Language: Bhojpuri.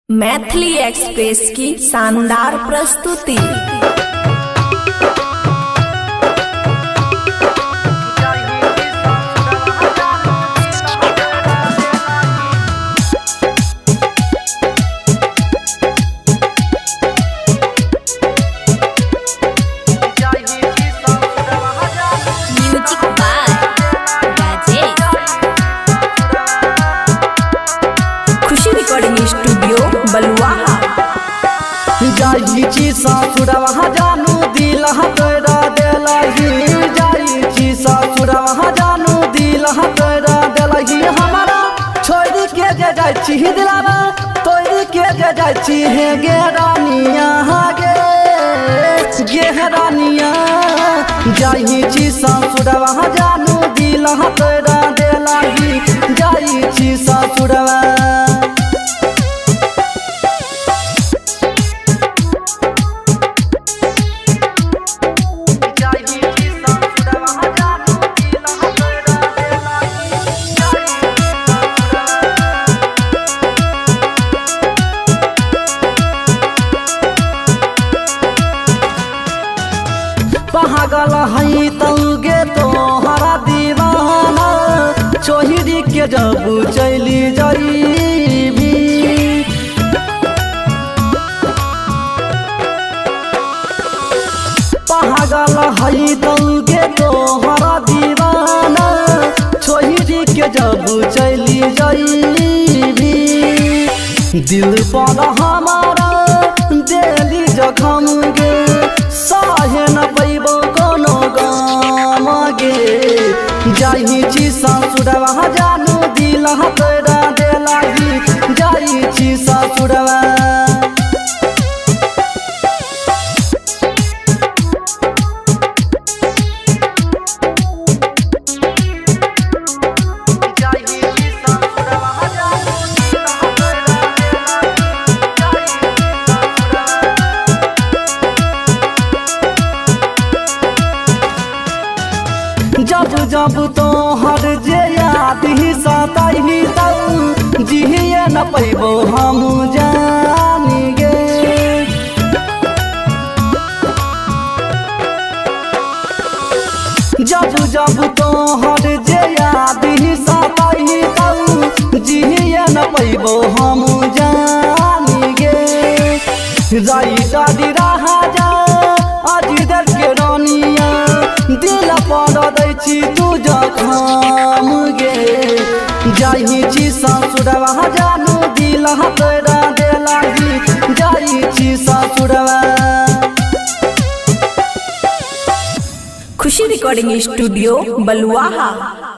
मैथिली एक्सप्रेस की शानदार प्रस्तुति। Music by Rajesh, Khushi recording studio Baluaha. जाई छी ससुरवा जानू दिल तोरा देलही, जाई छी ससुरवा जानू दिल तोरा देलही। हमारा छोड़ के जे जाई छी दिलावा तोड़ के जे जाई छी हे गे रानिया गे रानिया। जाई छी ससुरवा जानू दिल तोरा देलही, जाई छी ससुरवा। पागल है तौगे तोहरा दीवाना, छोहरी के जब चली जाइबी। पागल है तौगे तोहरा दीवाना, छोहरी के जब चली जाइबी। दिल पर हमारा दिली जखम गे, सहे न पैबो कोनो गाम गे। जाई छी ससुरवा जानू दिल तोरा देलही, जाई छी ससुरवा। जब जब तोहर जे याद ही सताही तब जिए न पैबो हम जानी गे। जब जब तोहर जे याद ही सताही तब जिए न पैबो हम जानी गे। राई दादी रहा जा अजीदर के रानिया, दिल पर दै छी तू जखम गे। जाई छी ससुरवा जानू दिल तोरा देलही, जाई छी ससुरवा। खुशी रिकॉर्डिंग स्टूडियो बलुआहा।